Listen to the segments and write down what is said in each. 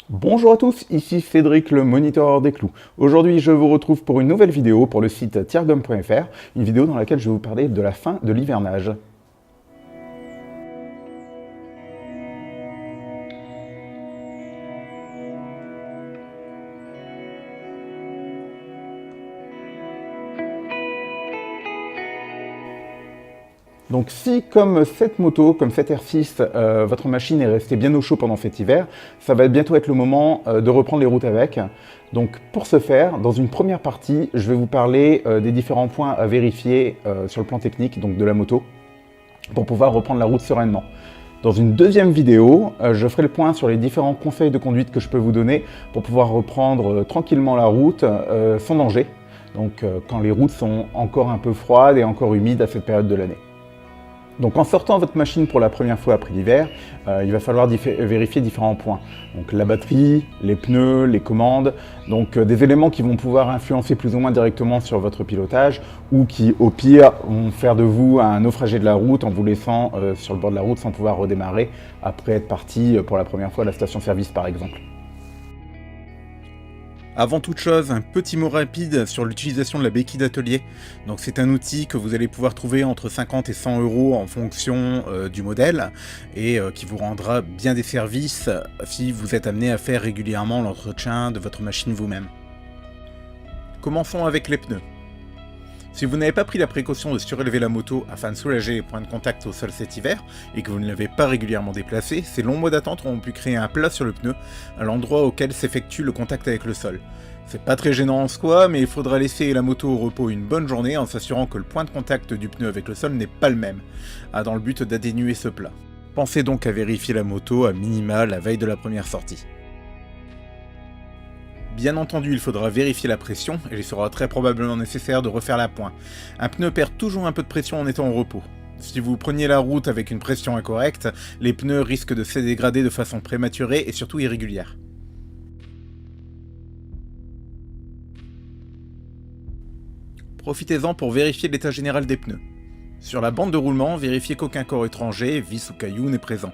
Bonjour à tous, ici Cédric le moniteur des clous. Aujourd'hui je vous retrouve pour une nouvelle vidéo pour le site tiergum.fr, une vidéo dans laquelle je vais vous parler de la fin de l'hivernage. Donc si, comme cette moto, comme cette R6, votre machine est restée bien au chaud pendant cet hiver, ça va bientôt être le moment de reprendre les routes avec. Donc pour ce faire, dans une première partie, je vais vous parler des différents points à vérifier sur le plan technique donc de la moto, pour pouvoir reprendre la route sereinement. Dans une deuxième vidéo, je ferai le point sur les différents conseils de conduite que je peux vous donner pour pouvoir reprendre tranquillement la route sans danger. Donc quand les routes sont encore un peu froides et encore humides à cette période de l'année. Donc en sortant votre machine pour la première fois après l'hiver, il va falloir vérifier différents points. Donc la batterie, les pneus, les commandes, donc des éléments qui vont pouvoir influencer plus ou moins directement sur votre pilotage ou qui au pire vont faire de vous un naufragé de la route en vous laissant sur le bord de la route sans pouvoir redémarrer après être parti pour la première fois à la station-service par exemple. Avant toute chose, un petit mot rapide sur l'utilisation de la béquille d'atelier. Donc c'est un outil que vous allez pouvoir trouver entre 50 et 100 € en fonction du modèle et qui vous rendra bien des services si vous êtes amené à faire régulièrement l'entretien de votre machine vous-même. Commençons avec les pneus. Si vous n'avez pas pris la précaution de surélever la moto afin de soulager les points de contact au sol cet hiver, et que vous ne l'avez pas régulièrement déplacé, ces longs mois d'attente auront pu créer un plat sur le pneu, à l'endroit auquel s'effectue le contact avec le sol. C'est pas très gênant en soi, mais il faudra laisser la moto au repos une bonne journée en s'assurant que le point de contact du pneu avec le sol n'est pas le même, dans le but d'atténuer ce plat. Pensez donc à vérifier la moto à minima la veille de la première sortie. Bien entendu, il faudra vérifier la pression, et il sera très probablement nécessaire de refaire la pointe. Un pneu perd toujours un peu de pression en étant au repos. Si vous preniez la route avec une pression incorrecte, les pneus risquent de se dégrader de façon prématurée et surtout irrégulière. Profitez-en pour vérifier l'état général des pneus. Sur la bande de roulement, vérifiez qu'aucun corps étranger, vis ou caillou n'est présent.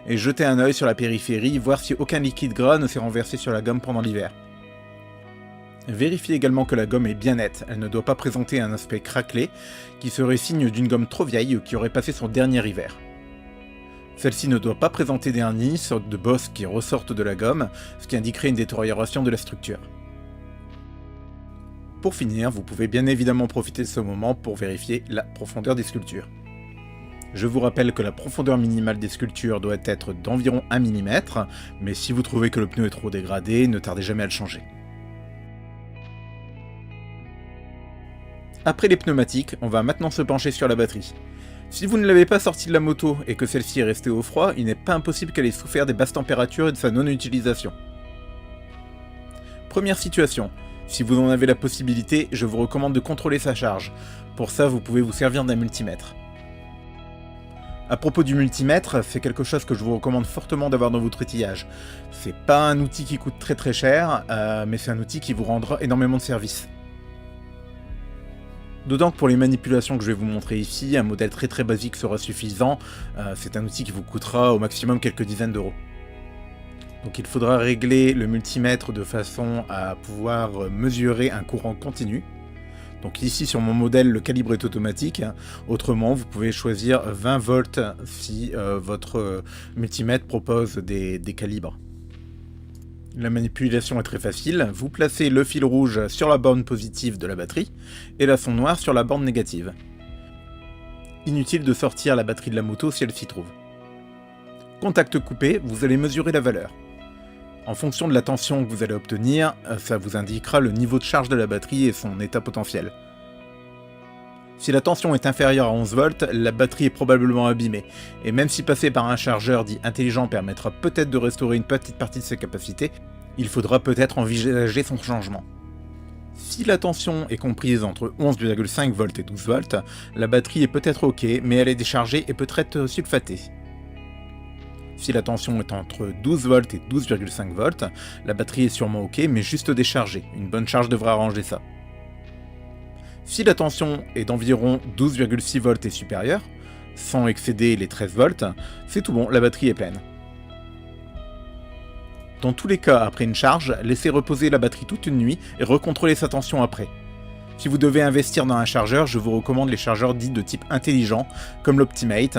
Et jetez un œil sur la périphérie, voir si aucun liquide gras ne s'est renversé sur la gomme pendant l'hiver. Vérifiez également que la gomme est bien nette, elle ne doit pas présenter un aspect craquelé, qui serait signe d'une gomme trop vieille qui aurait passé son dernier hiver. Celle-ci ne doit pas présenter d'hernie, sorte de bosses qui ressortent de la gomme, ce qui indiquerait une détérioration de la structure. Pour finir, vous pouvez bien évidemment profiter de ce moment pour vérifier la profondeur des sculptures. Je vous rappelle que la profondeur minimale des sculptures doit être d'environ 1 mm, mais si vous trouvez que le pneu est trop dégradé, ne tardez jamais à le changer. Après les pneumatiques, on va maintenant se pencher sur la batterie. Si vous ne l'avez pas sortie de la moto et que celle-ci est restée au froid, il n'est pas impossible qu'elle ait souffert des basses températures et de sa non-utilisation. Première situation, si vous en avez la possibilité, je vous recommande de contrôler sa charge. Pour ça, vous pouvez vous servir d'un multimètre. À propos du multimètre, c'est quelque chose que je vous recommande fortement d'avoir dans votre outillage. C'est pas un outil qui coûte très cher, mais c'est un outil qui vous rendra énormément de service. D'autant que pour les manipulations que je vais vous montrer ici, un modèle très basique sera suffisant, c'est un outil qui vous coûtera au maximum quelques dizaines d'euros. Donc il faudra régler le multimètre de façon à pouvoir mesurer un courant continu. Donc ici sur mon modèle le calibre est automatique, autrement vous pouvez choisir 20 volts si votre multimètre propose des calibres. La manipulation est très facile, vous placez le fil rouge sur la borne positive de la batterie et la sonde noire sur la borne négative. Inutile de sortir la batterie de la moto si elle s'y trouve. Contact coupé, vous allez mesurer la valeur. En fonction de la tension que vous allez obtenir, ça vous indiquera le niveau de charge de la batterie et son état potentiel. Si la tension est inférieure à 11 volts, la batterie est probablement abîmée, et même si passer par un chargeur dit intelligent permettra peut-être de restaurer une petite partie de ses capacités, il faudra peut-être envisager son changement. Si la tension est comprise entre 11,5 volts et 12 volts, la batterie est peut-être ok, mais elle est déchargée et peut être sulfatée. Si la tension est entre 12 volts et 12,5 volts, la batterie est sûrement ok, mais juste déchargée, une bonne charge devrait arranger ça. Si la tension est d'environ 12,6 volts et supérieure, sans excéder les 13 volts, c'est tout bon, la batterie est pleine. Dans tous les cas, après une charge, laissez reposer la batterie toute une nuit et recontrôlez sa tension après. Si vous devez investir dans un chargeur, je vous recommande les chargeurs dits de type intelligent, comme l'Optimate,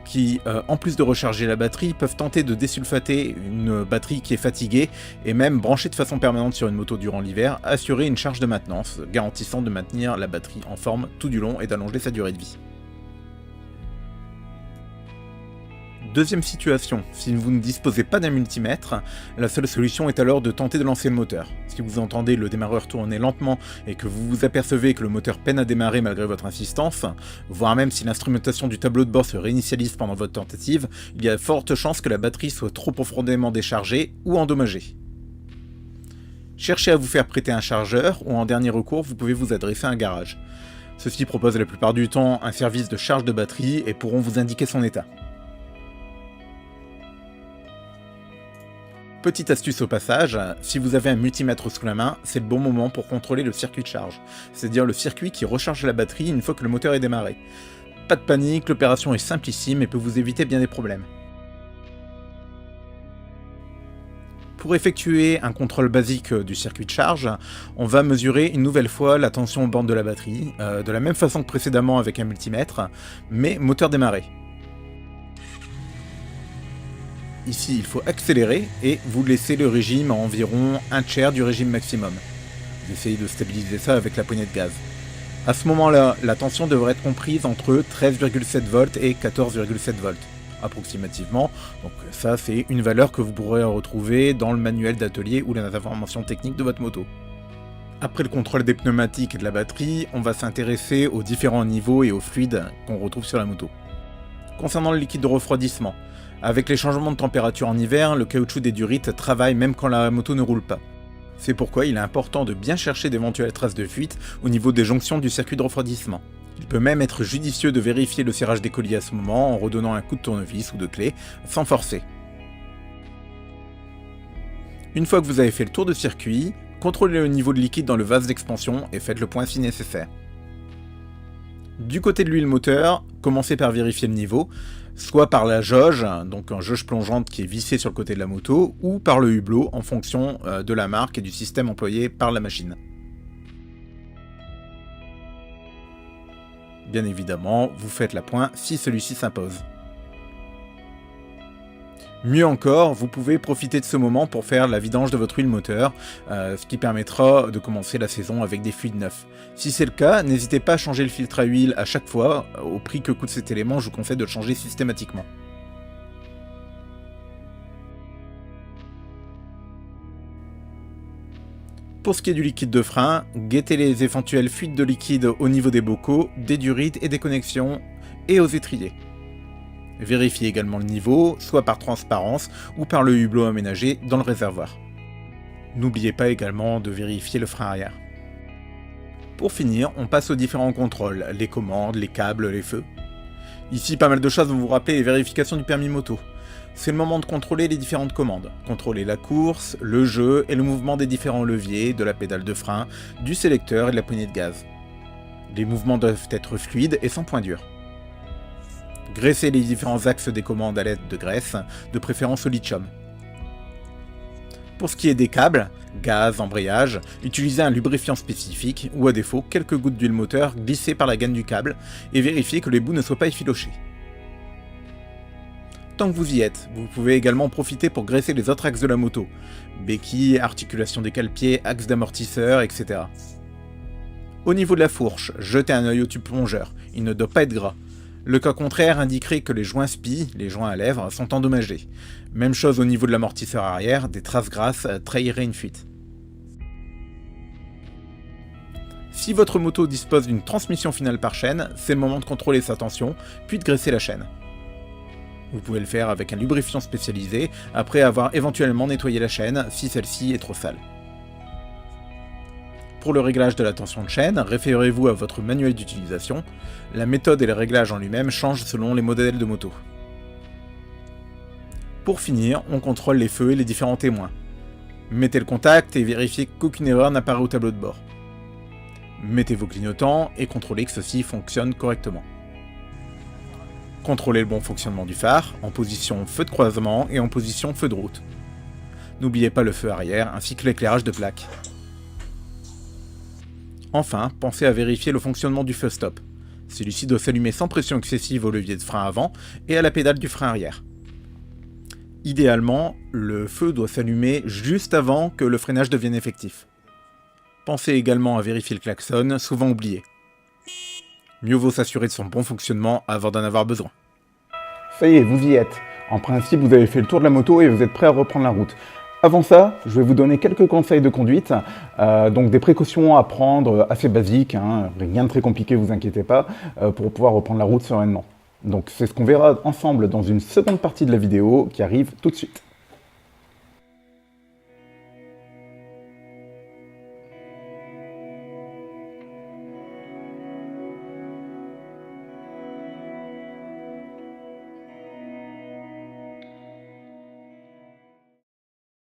qui, en plus de recharger la batterie, peuvent tenter de désulfater une batterie qui est fatiguée, et même brancher de façon permanente sur une moto durant l'hiver, assurer une charge de maintenance, garantissant de maintenir la batterie en forme tout du long et d'allonger sa durée de vie. Deuxième situation, si vous ne disposez pas d'un multimètre, la seule solution est alors de tenter de lancer le moteur. Si vous entendez le démarreur tourner lentement et que vous vous apercevez que le moteur peine à démarrer malgré votre insistance, voire même si l'instrumentation du tableau de bord se réinitialise pendant votre tentative, il y a de fortes chances que la batterie soit trop profondément déchargée ou endommagée. Cherchez à vous faire prêter un chargeur ou en dernier recours, vous pouvez vous adresser à un garage. Ceux-ci proposent la plupart du temps un service de charge de batterie et pourront vous indiquer son état. Petite astuce au passage, si vous avez un multimètre sous la main, c'est le bon moment pour contrôler le circuit de charge, c'est-à-dire le circuit qui recharge la batterie une fois que le moteur est démarré. Pas de panique, l'opération est simplissime et peut vous éviter bien des problèmes. Pour effectuer un contrôle basique du circuit de charge, on va mesurer une nouvelle fois la tension aux bornes de la batterie, de la même façon que précédemment avec un multimètre, mais moteur démarré. Ici, il faut accélérer et vous laissez le régime à environ un tiers du régime maximum. Vous essayez de stabiliser ça avec la poignée de gaz. À ce moment-là, la tension devrait être comprise entre 13,7 volts et 14,7 volts, approximativement. Donc ça, c'est une valeur que vous pourrez retrouver dans le manuel d'atelier ou les informations techniques de votre moto. Après le contrôle des pneumatiques et de la batterie, on va s'intéresser aux différents niveaux et aux fluides qu'on retrouve sur la moto. Concernant le liquide de refroidissement, avec les changements de température en hiver, le caoutchouc des durites travaille même quand la moto ne roule pas. C'est pourquoi il est important de bien chercher d'éventuelles traces de fuite au niveau des jonctions du circuit de refroidissement. Il peut même être judicieux de vérifier le serrage des colliers à ce moment en redonnant un coup de tournevis ou de clé, sans forcer. Une fois que vous avez fait le tour de circuit, contrôlez le niveau de liquide dans le vase d'expansion et faites le point si nécessaire. Du côté de l'huile moteur, commencez par vérifier le niveau, soit par la jauge, donc une jauge plongeante qui est vissée sur le côté de la moto, ou par le hublot en fonction de la marque et du système employé par la machine. Bien évidemment, vous faites la pointe si celui-ci s'impose. Mieux encore, vous pouvez profiter de ce moment pour faire la vidange de votre huile moteur, ce qui permettra de commencer la saison avec des fluides neufs. Si c'est le cas, n'hésitez pas à changer le filtre à huile à chaque fois, au prix que coûte cet élément, je vous conseille de le changer systématiquement. Pour ce qui est du liquide de frein, guettez les éventuelles fuites de liquide au niveau des bocaux, des durites et des connexions, et aux étriers. Vérifiez également le niveau, soit par transparence ou par le hublot aménagé dans le réservoir. N'oubliez pas également de vérifier le frein arrière. Pour finir, on passe aux différents contrôles, les commandes, les câbles, les feux. Ici, pas mal de choses vont vous rappeler les vérifications du permis moto. C'est le moment de contrôler les différentes commandes. Contrôler la course, le jeu et le mouvement des différents leviers, de la pédale de frein, du sélecteur et de la poignée de gaz. Les mouvements doivent être fluides et sans point dur. Graissez les différents axes des commandes à l'aide de graisse, de préférence au lithium. Pour ce qui est des câbles, gaz, embrayage, utilisez un lubrifiant spécifique ou à défaut quelques gouttes d'huile moteur glissées par la gaine du câble et vérifiez que les bouts ne soient pas effilochés. Tant que vous y êtes, vous pouvez également profiter pour graisser les autres axes de la moto, béquilles, articulations des cale-pieds, axes d'amortisseur, etc. Au niveau de la fourche, jetez un œil au tube plongeur, il ne doit pas être gras. Le cas contraire indiquerait que les joints SPI, les joints à lèvres, sont endommagés. Même chose au niveau de l'amortisseur arrière, des traces grasses trahiraient une fuite. Si votre moto dispose d'une transmission finale par chaîne, c'est le moment de contrôler sa tension, puis de graisser la chaîne. Vous pouvez le faire avec un lubrifiant spécialisé, après avoir éventuellement nettoyé la chaîne si celle-ci est trop sale. Pour le réglage de la tension de chaîne, référez-vous à votre manuel d'utilisation. La méthode et le réglage en lui-même changent selon les modèles de moto. Pour finir, on contrôle les feux et les différents témoins. Mettez le contact et vérifiez qu'aucune erreur n'apparaît au tableau de bord. Mettez vos clignotants et contrôlez que ceux-ci fonctionnent correctement. Contrôlez le bon fonctionnement du phare, en position feu de croisement et en position feu de route. N'oubliez pas le feu arrière ainsi que l'éclairage de plaque. Enfin, pensez à vérifier le fonctionnement du feu stop. Celui-ci doit s'allumer sans pression excessive au levier de frein avant et à la pédale du frein arrière. Idéalement, le feu doit s'allumer juste avant que le freinage devienne effectif. Pensez également à vérifier le klaxon, souvent oublié. Mieux vaut s'assurer de son bon fonctionnement avant d'en avoir besoin. Ça y est, vous y êtes. En principe, vous avez fait le tour de la moto et vous êtes prêt à reprendre la route. Avant ça, je vais vous donner quelques conseils de conduite, donc des précautions à prendre assez basiques, hein, rien de très compliqué, vous inquiétez pas, pour pouvoir reprendre la route sereinement. Donc c'est ce qu'on verra ensemble dans une seconde partie de la vidéo qui arrive tout de suite.